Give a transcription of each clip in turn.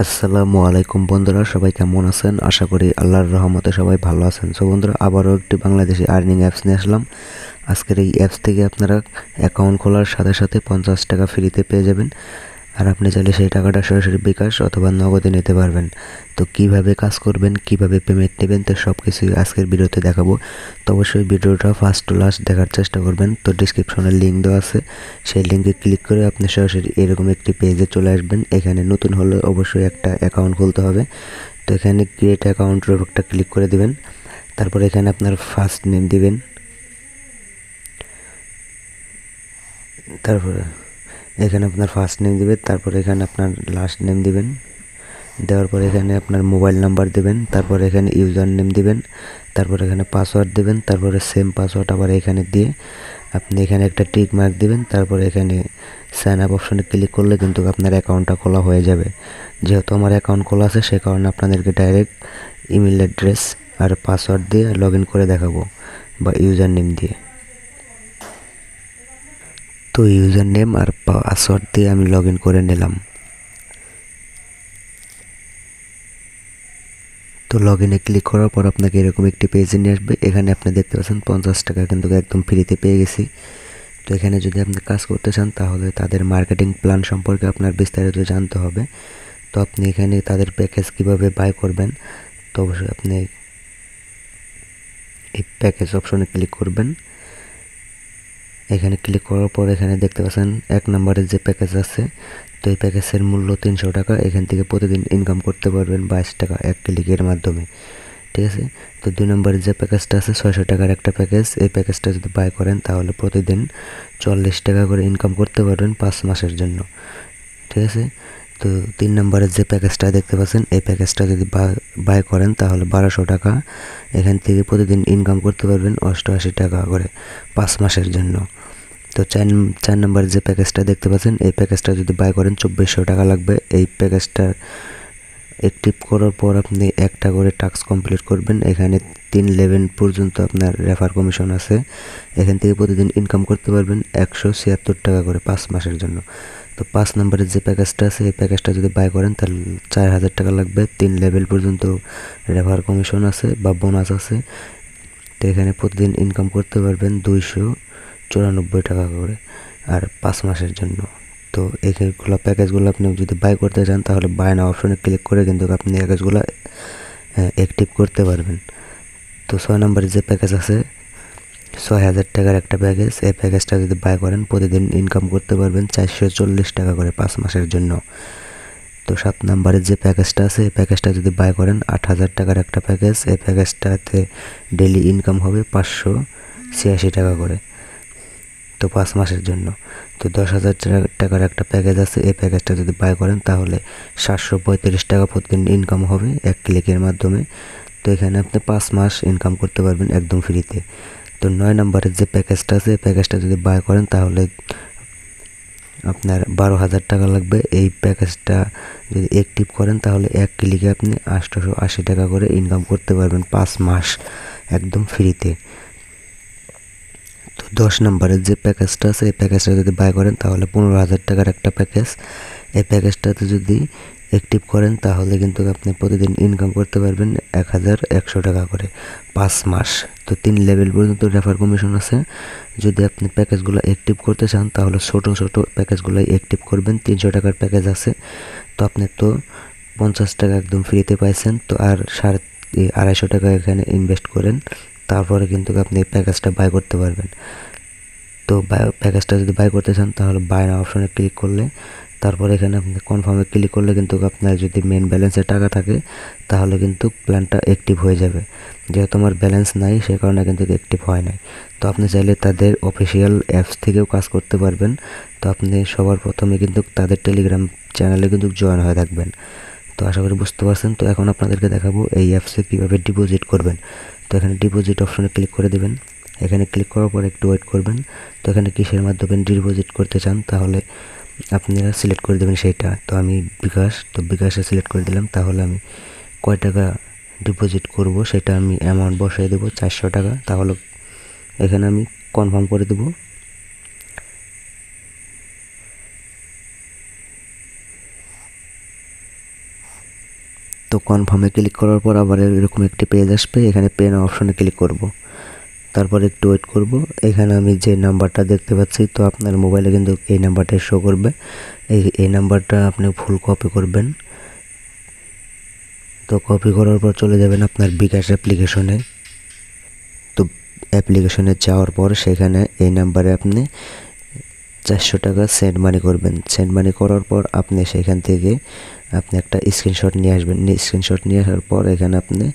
আসসালামু আলাইকুম বন্ধুরা, সবাই কেমন আছেন? আশা করি আল্লাহর রহমতে সবাই ভালো আছেন। সো বন্ধুরা, আবারও একটি বাংলাদেশি আর্নিং অ্যাপস নিয়ে আসলাম। আজকের এই অ্যাপস থেকে আপনারা অ্যাকাউন্ট খোলার সাথে সাথে 50 টাকা ফ্রিতে পেয়ে যাবেন। আর আপনি চাইলে সেই টাকাটা সরাসরি বিকাশ অথবা নগদে নিতে পারবেন। তো কিভাবে কাজ করবেন, কিভাবে পেমেন্ট নেবেন, তো সব কিছুই আজকের ভিডিওতে দেখাবো। তো অবশ্যই ভিডিওটা ফার্স্ট টু লাস্ট দেখার চেষ্টা করবেন। তো ডিসক্রিপশনে লিঙ্ক দেওয়া আছে, সেই লিঙ্কে ক্লিক করে আপনি সরাসরি এরকম একটি পেজে চলে আসবেন। এখানে নতুন হলে অবশ্যই একটা অ্যাকাউন্ট খুলতে হবে। তো এখানে ক্রিয়েট অ্যাকাউন্টের উপরটা ক্লিক করে দিবেন। তারপর এখানে আপনার ফার্স্ট নেম দিবেন। তারপরে এখানে আপনার ফার্স্ট নেম দিবেন, তারপর এখানে আপনার লাস্ট নেম দিবেন। দেওয়ার পর এখানে আপনার মোবাইল নাম্বার দিবেন, তারপর এখানে ইউজার নেম দিবেন, তারপর এখানে পাসওয়ার্ড দিবেন, তারপরে সেম পাসওয়ার্ড আবার এখানে দিয়ে আপনি এখানে একটা টিক মার্ক দিবেন। তারপর এখানে সাইন আপ অপশনে ক্লিক করলে কিন্তু আপনার অ্যাকাউন্টটা খোলা হয়ে যাবে। যেহেতু আমার অ্যাকাউন্ট খোলা আছে, সে কারণে আপনাদেরকে ডাইরেক্ট ইমেল অ্যাড্রেস আর পাসওয়ার্ড দিয়ে লগ ইন করে দেখাবো, বা ইউজার নেম দিয়ে। তো ইউজার নেম আর পাসওয়ার্ড দিয়ে আমি লগ ইন করে নিলাম। তো লগ ইনে ক্লিক করার পর আপনাকে এরকম একটি পেজে নিয়ে আসবে। এখানে আপনি দেখতে পাচ্ছেন 50 টাকা কিন্তু একদম ফ্রিতে পেয়ে গেছি। তো এখানে যদি আপনি কাজ করতে চান, তাহলে তাদের মার্কেটিং প্ল্যান সম্পর্কে আপনার বিস্তারিত জানতে হবে। তো আপনি এখানে তাদের প্যাকেজ কিভাবে বাই করবেন, তো অবশ্যই আপনি এই প্যাকেজ অপশনে ক্লিক করবেন। এখানে ক্লিক করার পর এখানে দেখতে পাচ্ছেন 1 নম্বরের যে প্যাকেজ আছে, তো এই প্যাকেজের মূল্য 300 টাকা। এখান থেকে প্রতিদিন ইনকাম করতে পারবেন 22 টাকা এক ক্লিকের মাধ্যমে, ঠিক আছে। তো 2 নম্বরের যে প্যাকেজটা আছে 600 টাকার একটা প্যাকেজ, এই প্যাকেজটা যদি বাই করেন তাহলে প্রতিদিন 40 টাকা করে ইনকাম করতে পারবেন 5 মাসের জন্য, ঠিক আছে। তো 3 নম্বরের যে প্যাকেজটা দেখতে পাচ্ছেন, এই প্যাকেজটা যদি বাই করেন তাহলে 1200 টাকা এখান থেকে প্রতিদিন ইনকাম করতে পারবেন 88 টাকা করে 5 মাসের জন্য। তো 4 নম্বরের যে প্যাকেজটা দেখতে পাচ্ছেন, এই প্যাকেজটা যদি বাই করেন 2400 টাকা লাগবে। এই প্যাকেজটা অ্যাক্টিভ করার পর আপনি একটা করে টাস্ক কমপ্লিট করবেন। এখানে 3 লেভেল পর্যন্ত আপনার রেফার কমিশন আছে। এখান থেকে প্রতিদিন ইনকাম করতে পারবেন 176 টাকা করে 5 মাসের জন্য। তো 5 নম্বরের যে প্যাকেজটা আছে, এই প্যাকেজটা যদি বাই করেন তাহলে 4000 টাকা লাগবে। 3 লেভেল পর্যন্ত রেফার কমিশন আছে বা বোনাস আছে। তো এখানে প্রতিদিন ইনকাম করতে পারবেন 294 টাকা করে আর 5 মাসের জন্য। তো এইগুলো প্যাকেজগুলো আপনি যদি বাই করতে চান, তাহলে বাই নাও অপশনে ক্লিক করে কিন্তু আপনি প্যাকেজগুলো অ্যাক্টিভ করতে পারবেন। তো 6 নম্বরের যে প্যাকেজ আছে 6000 টাকার একটা প্যাকেজ, এই প্যাকেজটা যদি বাই করেন প্রতিদিন ইনকাম করতে পারবেন 440 টাকা করে 5 মাসের জন্য। তো 7 নম্বরের যে প্যাকেজটা আছে, এই প্যাকেজটা যদি বাই করেন 8000 টাকার একটা প্যাকেজ, এই প্যাকেজটাতে ডেইলি ইনকাম হবে 586 টাকা করে, তো 5 মাসের জন্য। তো 10,000 টাকার একটা প্যাকেজ আছে, এই প্যাকেজটা যদি বাই করেন তাহলে 735 টাকা প্রতিদিন ইনকাম হবে এক ক্লিকের মাধ্যমে। তো এখানে আপনি 5 মাস ইনকাম করতে পারবেন একদম ফ্রিতে। তো 9 নম্বরের যে প্যাকেজটা আছে, এই প্যাকেজটা যদি বাই করেন তাহলে আপনার 12,000 টাকা লাগবে। এই প্যাকেজটা যদি অ্যাক্টিভ করেন তাহলে এক ক্লিকে আপনি 880 টাকা করে ইনকাম করতে পারবেন 5 মাস একদম ফ্রিতে। তো 10 নম্বরের যে প্যাকেজটা আছে, এই প্যাকেজটা যদি বাই করেন তাহলে 15,000 টাকার একটা প্যাকেজ, এই প্যাকেজটাতে যদি অ্যাক্টিভ করেন তাহলে কিন্তু আপনি প্রতিদিন ইনকাম করতে পারবেন 1100 টাকা করে 5 মাস। তো 3 লেভেল পর্যন্ত রেফার কমিশন আছে। যদি আপনি প্যাকেজগুলো অ্যাক্টিভ করতে চান তাহলে ছোট ছোট প্যাকেজগুলোই অ্যাক্টিভ করবেন। 300 টাকার প্যাকেজ আছে, তো আপনি তো 50 টাকা একদম ফ্রিতে পাইছেন। তো আর 250 টাকা এখানে ইনভেস্ট করেন, তারপরে কিন্তু আপনি এই প্যাকেজটা বাই করতে পারবেন। তো প্যাকেজটা যদি বাই করতে চান তাহলে বাই নাও অপশনে ক্লিক করলে, তারপর এখানে আপনি কনফার্মে ক্লিক করলে কিন্তু আপনার যদি মেন ব্যালেন্সে টাকা থাকে তাহলে কিন্তু প্ল্যানটা অ্যাক্টিভ হয়ে যাবে। যেহেতু আমার ব্যালেন্স নাই, সে কারণে কিন্তু অ্যাক্টিভ হয় নাই। তো আপনি চাইলে তাদের অফিসিয়াল অ্যাপস থেকেও কাজ করতে পারবেন। তো আপনি সবার প্রথমে কিন্তু তাদের টেলিগ্রাম চ্যানেলে কিন্তু জয়েন হয়ে থাকবেন। তো আশা করি বুঝতে পারছেন। তো এখন আপনাদেরকে দেখাবো এই অ্যাপসে কীভাবে ডিপোজিট করবেন। তো এখানে ডিপোজিট অপশনে ক্লিক করে দেবেন। এখানে ক্লিক করার পর একটু ওয়েট করবেন। তো এখানে কিসের মাধ্যমে ডিপোজিট করতে চান তাহলে আপনারা সিলেক্ট করে দেবেন সেইটা। তো আমি বিকাশ, তো বিকাশে সিলেক্ট করে দিলাম। তাহলে আমি কয় টাকা ডিপোজিট করব সেটা আমি অ্যামাউন্ট বসাই দেবো 400 টাকা। তাহলে এখানে আমি কনফার্ম করে দেবো। তো কনফার্মে ক্লিক করার পর আবার এরকম একটি পেজ আসবে, এখানে পে নাও অপশনে ক্লিক করব। তারপর একটু ওয়েট করব। এখানে আমি যে নাম্বারটা দেখতে পাচ্ছি, তো আপনার মোবাইলে কিন্তু এই নাম্বারটাই শো করবে। এই নাম্বারটা আপনি ফুল কপি করবেন। তো কপি করার পর চলে যাবেন আপনার বিকাশ অ্যাপ্লিকেশনে। তো অ্যাপ্লিকেশনে যাওয়ার পর সেখানে এই নাম্বারে আপনি 400 টাকা সেন্ড মানি করবেন। সেন্ড মানি করার পর আপনি সেখান থেকে আপনি একটা স্ক্রিনশট নিয়ে আসবেন। স্ক্রিনশট নিয়ে আসার পর এখানে আপনি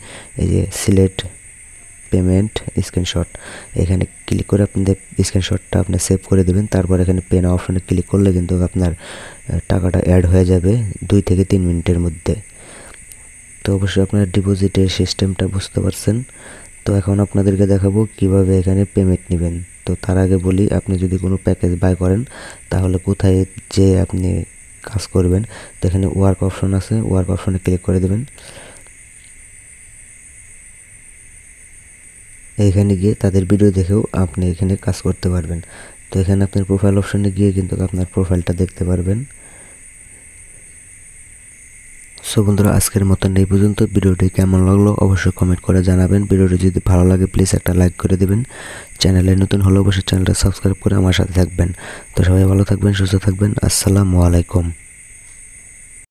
এই যে সিলেক্ট পেমেন্ট স্ক্রিনশট, এখানে ক্লিক করে আপনাদের স্ক্রিনশটটা আপনি সেভ করে দেবেন। তারপর এখানে পে নাও অপশনে ক্লিক করলে কিন্তু আপনার টাকাটা অ্যাড হয়ে যাবে 2 থেকে 3 মিনিটের মধ্যে। তো অবশ্যই আপনারা ডিপোজিটের সিস্টেমটা বুঝতে পারছেন। তো এখন আপনাদেরকে দেখাবো কিভাবে এখানে পেমেন্ট নেবেন। তো তার আগে বলি, আপনি যদি কোনো প্যাকেজ বাই করেন তাহলে কোথায় যে আপনি কাজ করবেন, তো এখানে ওয়ার্ক অপশন আছে, ওয়ার্ক অপশনে ক্লিক করে দেবেন। এইখানে গিয়ে তাদের ভিডিও দেখেও আপনি এখানে কাজ করতে পারবেন। তো এখানে আপনার প্রোফাইল অপশনে গিয়ে কিন্তু আপনার প্রোফাইলটা দেখতে পারবেন। সো বন্ধুরা, আজকের মতন এই পর্যন্ত। ভিডিওটি কেমন লাগলো অবশ্যই কমেন্ট করে জানাবেন। ভিডিওটি যদি ভালো লাগে প্লিজ একটা লাইক করে দেবেন। চ্যানেলে নতুন হলে অবশ্যই চ্যানেলটা সাবস্ক্রাইব করে আমার সাথে থাকবেন। তো সবাই ভালো থাকবেন, সুস্থ থাকবেন। আসসালামু আলাইকুম।